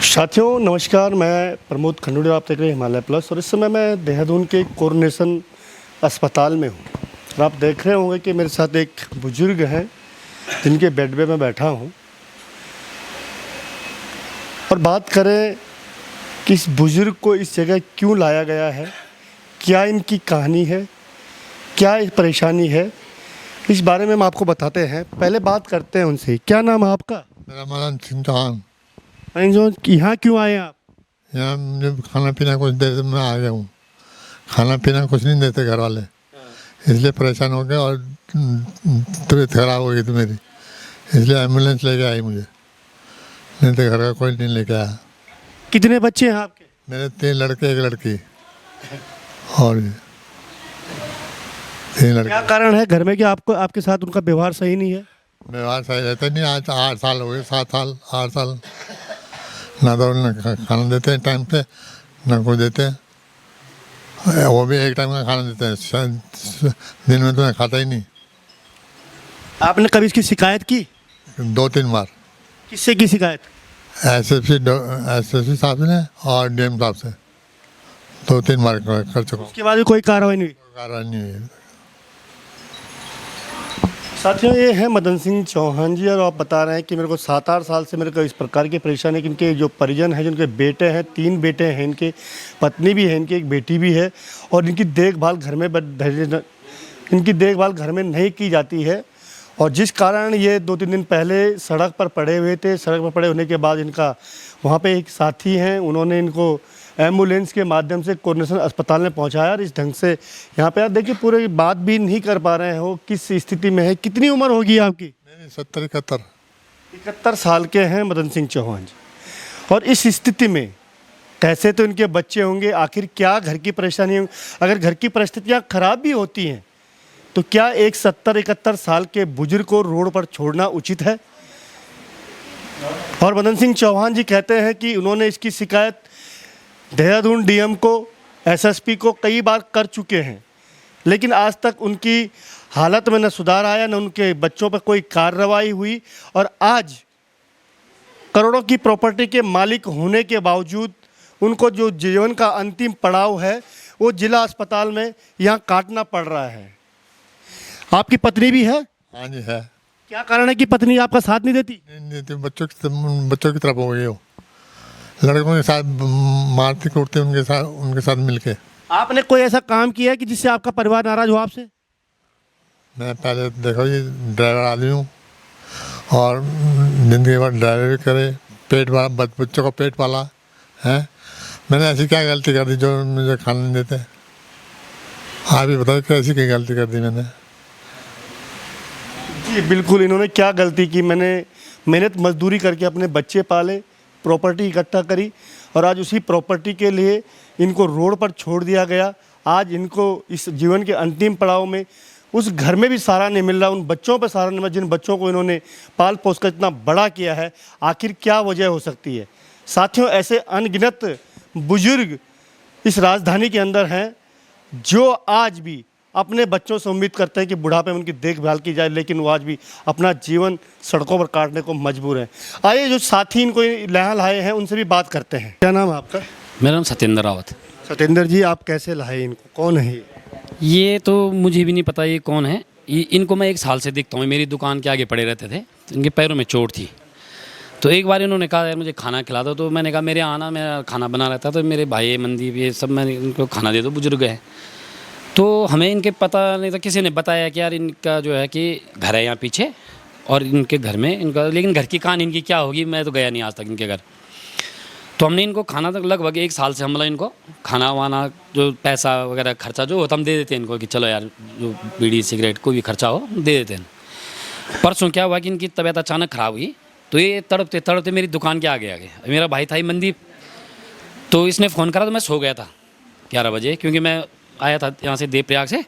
साथियों नमस्कार, मैं प्रमोद खंडूड़ी, आप देख रहे हैं हिमालय प्लस। और इस समय मैं देहरादून के कोरोनेशन अस्पताल में हूँ और आप देख रहे होंगे कि मेरे साथ एक बुजुर्ग हैं जिनके बेड पे मैं बैठा हूँ। और बात करें कि इस बुजुर्ग को इस जगह क्यों लाया गया है, क्या इनकी कहानी है, क्या परेशानी है, इस बारे में हम आपको बताते हैं। पहले बात करते हैं उनसे। क्या नाम है आपका? मेरा मदन सिंह चौहान। यहाँ क्यों आए आप? यहाँ मुझे खाना पीना कुछ देते, मैं आ गया हूँ। खाना पीना कुछ नहीं देते घर वाले, इसलिए परेशान हो गए और तबीयत खराब हो गई थी मेरी, इसलिए एम्बुलेंस लेके आई मुझे, नहीं तो घर का कोई नहीं लेके आया। कितने बच्चे हैं आपके? मेरे 3 लड़के 1 लड़की और 3 लड़के। क्या कारण है घर में कि आपको आपके साथ उनका व्यवहार सही नहीं है? व्यवहार सही रहता नहीं। आज 8 साल हो गए, 7 साल 8 साल ना तो खाना देते हैं टाइम पे, ना कुछ देते हैं। वो भी एक टाइम का खाना देते हैं, दिन में तो मैं खाता ही नहीं। आपने कभी इसकी शिकायत की? 2-3 बार। किससे की शिकायत? एसएसपी साहब ने और डीएम साहब से 2-3 बार कर चुका हूँ। उसके बाद भी कोई कार्रवाई नहीं हुई? कार्रवाई नहीं हुई। साथियों, ये है मदन सिंह चौहान जी और आप बता रहे हैं कि मेरे को 7-8 साल से मेरे को इस प्रकार की परेशानी है कि इनके जो परिजन हैं, जिनके बेटे हैं, 3 बेटे हैं इनके, पत्नी भी है इनकी, एक बेटी भी है, और इनकी देखभाल घर में नहीं की जाती है। और जिस कारण ये 2-3 दिन पहले सड़क पर पड़े हुए थे। सड़क पर पड़े होने के बाद इनका वहाँ पे एक साथी हैं, उन्होंने इनको एम्बुलेंस के माध्यम से कोरोनेशन अस्पताल में पहुँचाया। और इस ढंग से यहाँ पे आप देखिए, पूरे बात भी नहीं कर पा रहे हो, किस स्थिति में है। कितनी उम्र होगी आपकी? मेरी 70-71। 71 साल के हैं मदन सिंह चौहान जी। और इस स्थिति में कैसे तो इनके बच्चे होंगे, आखिर क्या घर की परेशानी है? अगर घर की परिस्थितियाँ खराब भी होती हैं तो क्या एक 70-71 साल के बुजुर्ग को रोड पर छोड़ना उचित है? और मदन सिंह चौहान जी कहते हैं कि उन्होंने इसकी शिकायत देहरादून डीएम को, एसएसपी को कई बार कर चुके हैं, लेकिन आज तक उनकी हालत में न सुधार आया, न उनके बच्चों पर कोई कार्रवाई हुई। और आज करोड़ों की प्रॉपर्टी के मालिक होने के बावजूद उनको जो जीवन का अंतिम पड़ाव है वो जिला अस्पताल में यहाँ काटना पड़ रहा है। आपकी पत्नी भी है? हाँ जी है। क्या कारण है कि पत्नी आपका साथ नहीं देती? नहीं देती, बच्चों की तरफ हो गई हो, लड़कों के साथ मारती कूटती, उनके साथ मिलके। आपने कोई ऐसा काम किया है कि जिससे आपका परिवार नाराज हो आपसे? मैं पहले देखो ये ड्राइवर आदमी हूँ और ज़िंदगी भर ड्राइवर भी करे, पेट वाला बच्चों का पेट पाला है। मैंने ऐसी क्या गलती कर दी जो मुझे खाना नहीं देते? आप ही बताओ कैसी क्या गलती कर दी मैंने? जी बिल्कुल, इन्होंने क्या गलती की? मैंने मेहनत मजदूरी करके अपने बच्चे पाले, प्रॉपर्टी इकट्ठा करी, और आज उसी प्रॉपर्टी के लिए इनको रोड पर छोड़ दिया गया। आज इनको इस जीवन के अंतिम पड़ाव में उस घर में भी सहारा नहीं मिल रहा, उन बच्चों पर सहारा नहीं मिल रहा जिन बच्चों को इन्होंने पाल पोस कर इतना बड़ा किया है। आखिर क्या वजह हो सकती है? साथियों, ऐसे अनगिनत बुजुर्ग इस राजधानी के अंदर हैं जो आज भी अपने बच्चों से उम्मीद करते हैं कि बुढ़ापे में उनकी देखभाल की जाए, लेकिन वो आज भी अपना जीवन सड़कों पर काटने को मजबूर हैं। आइए जो साथी इनको यहाँ लाए हैं उनसे भी बात करते हैं। क्या नाम है आपका? मेरा नाम सत्येंद्र रावत। सत्येंद्र जी, आप कैसे लाए इनको? कौन है ये तो मुझे भी नहीं पता ये कौन है। इनको मैं 1 साल से देखता हूँ, मेरी दुकान के आगे पड़े रहते थे, इनके पैरों में चोट थी। तो एक बार इन्होंने कहा यार मुझे खाना खिला दो, तो मैंने कहा मेरे आना, मेरा खाना बना रहता, तो मेरे भाई मंदीप ये सब, मैंने इनको खाना दे दो, बुजुर्ग है। तो हमें इनके पता नहीं था, किसी ने बताया कि यार इनका जो है कि घर है यहाँ पीछे, और इनके घर में इनका, लेकिन घर की कहानी इनकी क्या होगी, मैं तो गया नहीं आज तक इनके घर। तो हमने इनको खाना तक लगभग 1 साल से हमला इनको खाना वाना, जो पैसा वगैरह खर्चा जो होता हम दे देते हैं इनको, कि चलो यार जो बीड़ी सिगरेट कोई भी खर्चा हो दे देते हैं। परसों क्या हुआ कि इनकी तबीयत अचानक ख़राब हुई, तो ये तड़पते तड़पते मेरी दुकान के आगे आ गए। मेरा भाई था ही मनदीप, तो इसने फ़ोन करा तो मैं सो गया था 11 बजे, क्योंकि मैं आया था यहाँ से देवप्रयाग से,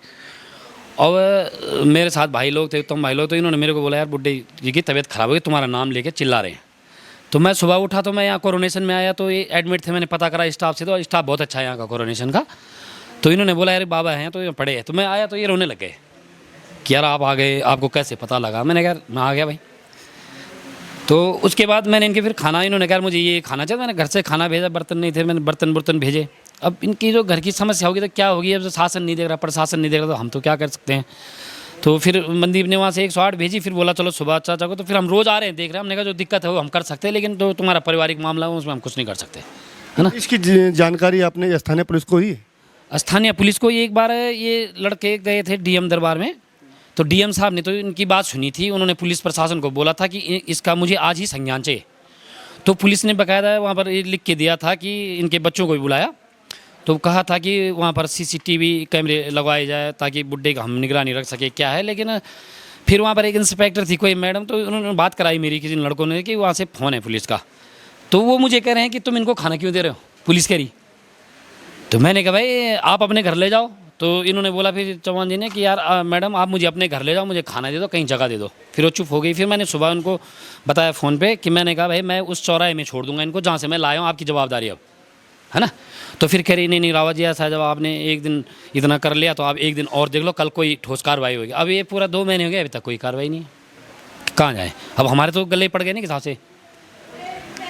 और मेरे साथ भाई लोग थे, उत्तम भाई लोग। तो इन्होंने मेरे को बोला यार बुड्ढे जी की तबीयत ख़राब हो गई, तुम्हारा नाम लेके चिल्ला रहे हैं। तो मैं सुबह उठा तो मैं यहाँ कोरोनेशन में आया, तो ये एडमिट थे। मैंने पता करा स्टाफ से, तो स्टाफ बहुत अच्छा है यहाँ का कोरोनेशन का। तो इन्होंने बोला यार बाबा हैं तो ये पड़े हैं। तो मैं आया तो ये रोने लग गए कि यार आप आ गए, आपको कैसे पता लगा? मैंने कहा मैं आ गया भाई। तो उसके बाद मैंने इनके फिर खाना, इन्होंने कहा मुझे ये खाना चाहिए, मैंने घर से खाना भेजा, बर्तन नहीं थे, मैंने बर्तन भेजे। अब इनकी जो घर की समस्या होगी तो क्या होगी, अब शासन नहीं देख रहा, प्रशासन नहीं देख रहा, तो हम तो क्या कर सकते हैं। तो फिर मनदीप ने वहाँ से 108 भेजी, फिर बोला चलो सुबह चाचा को, तो फिर हम रोज़ आ रहे हैं, देख रहे हैं। हमने कहा जो दिक्कत है वो हम कर सकते हैं, लेकिन जो तुम्हारा पारिवारिक मामला है उसमें हम कुछ नहीं कर सकते, है ना। इसकी जानकारी आपने स्थानीय पुलिस को दी? स्थानीय पुलिस को एक बार ये लड़के गए थे डीएम दरबार में, तो डीएम साहब ने तो इनकी बात सुनी थी, उन्होंने पुलिस प्रशासन को बोला था कि इसका मुझे आज ही संज्ञान चाहिए। तो पुलिस ने बाकायदा वहाँ पर ये लिख के दिया था कि इनके बच्चों को भी बुलाया, तो कहा था कि वहाँ पर सीसीटीवी कैमरे लगवाए जाए ताकि बुड्ढे का हम निगरानी रख सके क्या है। लेकिन फिर वहाँ पर एक इंस्पेक्टर थी कोई मैडम, तो उन्होंने बात कराई मेरी किसी लड़कों ने कि वहाँ से फ़ोन है पुलिस का, तो वो मुझे कह रहे हैं कि तुम इनको खाना क्यों दे रहे हो, पुलिस कह रही। तो मैंने कहा भाई आप अपने घर ले जाओ। तो इन्होंने बोला फिर चौहान जी ने कि यार मैडम आप मुझे अपने घर ले जाओ, मुझे खाना दे दो, कहीं जगह दे दो। फिर वो चुप हो गई। फिर मैंने सुबह उनको बताया फ़ोन पे कि मैंने कहा भाई मैं उस चौराहे में छोड़ दूंगा इनको जहाँ से मैं लाया हूँ, आपकी जवाबदारी अब, है ना। तो फिर कह रही नहीं रावत जी ऐसा जब आपने एक दिन इतना कर लिया तो आप एक दिन और देख लो, कल कोई ठोस कार्रवाई होगी। अब ये पूरा 2 महीने हो गए, अभी तक कोई कार्रवाई नहीं है, कहाँ जाए। अब हमारे तो गले पड़ गए नहीं किसी से।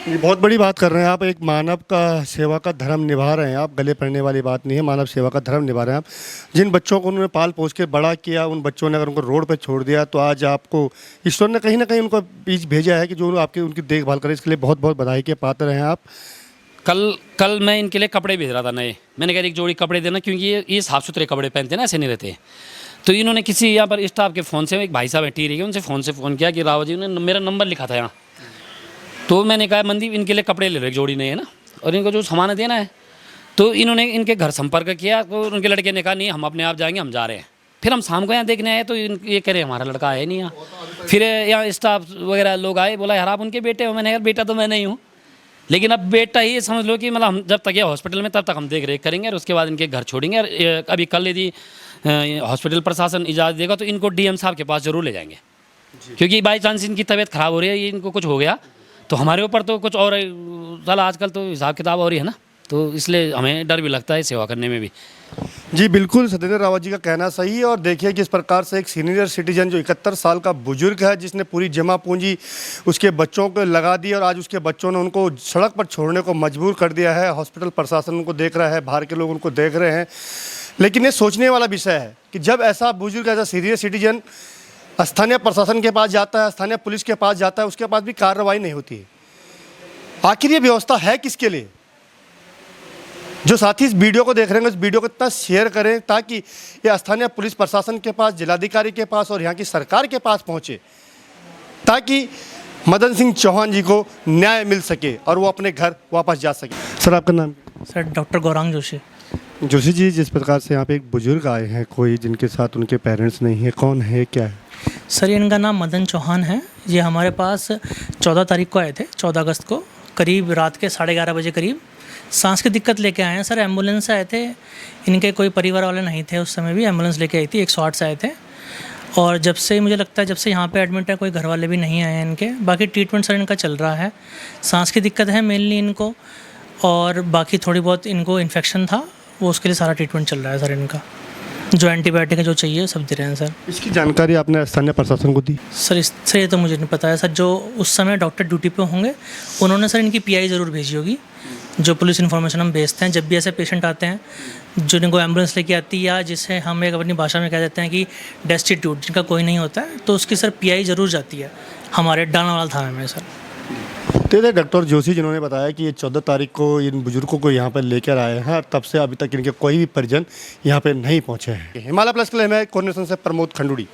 ये बहुत बड़ी बात कर रहे हैं आप, एक मानव का सेवा का धर्म निभा रहे हैं आप, गले पड़ने वाली बात नहीं है, मानव सेवा का धर्म निभा रहे हैं आप। जिन बच्चों को उन्होंने पाल पोस के बड़ा किया, उन बच्चों ने अगर उनको रोड पर छोड़ दिया, तो आज आपको ईश्वर ने कहीं ना कहीं उनको बीच भेजा है कि जो आपकी उनकी देखभाल करे। इसके लिए बहुत बहुत बधाई के पात्र हैं आप। कल मैं इनके लिए कपड़े भेज रहा था नए, मैंने कहा एक जोड़ी कपड़े देना, क्योंकि ये साफ़ सुथरे कपड़े पहनते हैं ना, ऐसे नहीं रहते। तो इन्होंने किसी यहाँ पर स्टाफ के फ़ोन से, एक भाई साहब टी रही उनसे फ़ोन किया कि रावत जी ने मेरा नंबर लिखा था यहाँ। तो मैंने कहा मनदीप इनके लिए कपड़े ले लो एक जोड़ी नए, है ना, और इनको जो सामान देना है। तो इन्होंने इनके घर संपर्क किया, तो उनके लड़के ने कहा नहीं हम अपने आप जाएंगे, हम जा रहे हैं। फिर हम शाम को यहाँ देखने आए तो ये कह रहे हमारा लड़का आया नहीं यहाँ। फिर यहाँ स्टाफ वगैरह लोग आए, बोला यार आप उनके बेटे हो। मैंने यार बेटा तो मैं नहीं हूँ, लेकिन अब बेटा ही समझ लो कि मतलब हम जब तक ये हॉस्पिटल में तब तक हम देख रेख करेंगे और उसके बाद इनके घर छोड़ेंगे। और अभी कल यदि हॉस्पिटल प्रशासन इजाज़त देगा तो इनको डीएम साहब के पास ज़रूर ले जाएंगे, क्योंकि बाई चांस इनकी तबीयत ख़राब हो रही है, ये इनको कुछ हो गया तो हमारे ऊपर तो कुछ और साला आजकल तो हिसाब किताब हो रही है ना, तो इसलिए हमें डर भी लगता है सेवा करने में भी। जी बिल्कुल, सत्येंद्र रावत जी का कहना सही है। और देखिए किस प्रकार से एक सीनियर सिटीजन जो 71 साल का बुजुर्ग है, जिसने पूरी जमा पूंजी उसके बच्चों को लगा दी और आज उसके बच्चों ने उनको सड़क पर छोड़ने को मजबूर कर दिया है। हॉस्पिटल प्रशासन उनको देख रहा है, बाहर के लोग उनको देख रहे हैं। लेकिन ये सोचने वाला विषय है कि जब ऐसा बुजुर्ग, ऐसा सीनियर सिटीजन स्थानीय प्रशासन के पास जाता है, स्थानीय पुलिस के पास जाता है, उसके पास भी कार्रवाई नहीं होती है। आखिर ये व्यवस्था है किसके लिए? जो साथी इस वीडियो को देख रहे हैं, इस वीडियो को इतना शेयर करें ताकि ये स्थानीय पुलिस प्रशासन के पास, जिलाधिकारी के पास और यहाँ की सरकार के पास पहुँचे, ताकि मदन सिंह चौहान जी को न्याय मिल सके और वो अपने घर वापस जा सके। सर आपका नाम? Sir doctor Gaurang Joshi. जोशी जी, जिस प्रकार से यहाँ पे एक बुजुर्ग आए हैं, कोई जिनके साथ उनके पेरेंट्स नहीं है, कौन है, क्या है? सर इनका नाम मदन चौहान है। ये हमारे पास 14 तारीख को आए थे, 14 अगस्त को, करीब रात के 11:30 बजे करीब सांस की दिक्कत लेके आए हैं। सर एम्बुलेंस से आए थे, इनके कोई परिवार वाले नहीं थे उस समय भी, एम्बुलेंस लेके आई थी, 108 से आए थे। और जब से मुझे लगता है जब से यहाँ पे एडमिट है कोई घर वाले भी नहीं आए हैं इनके। बाकी ट्रीटमेंट सर इनका चल रहा है। सांस की दिक्कत है मेनली इनको, और बाकी थोड़ी बहुत इनको इन्फेक्शन था, वो उसके लिए सारा ट्रीटमेंट चल रहा है सर इनका। जो एंटीबायोटिक है जो चाहिए सब दे रहे हैं सर। इसकी जानकारी आपने स्थानीय प्रशासन को दी? सर इससे ये तो मुझे नहीं पता है सर। जो उस समय डॉक्टर ड्यूटी पे होंगे उन्होंने सर इनकी पीआई ज़रूर भेजी होगी, जो पुलिस इन्फॉर्मेशन हम भेजते हैं जब भी ऐसे पेशेंट आते हैं जिनको एम्बुलेंस लेके आती है, या जिसे हम एक अपनी भाषा में कह देते हैं कि डेस्टिट्यूट, जिनका कोई नहीं होता है, तो उसकी सर पीआई ज़रूर जाती है हमारे डानावाला थाने में सर। तो डॉक्टर जोशी जिन्होंने बताया कि ये 14 तारीख को इन बुजुर्गों को यहाँ पर लेकर आए हैं, तब से अभी तक इनके कोई भी परिजन यहाँ पे नहीं पहुँचे हैं। हिमालय प्लस के लिए मैं कोऑर्डिनेशन से प्रमोद खंडूड़ी।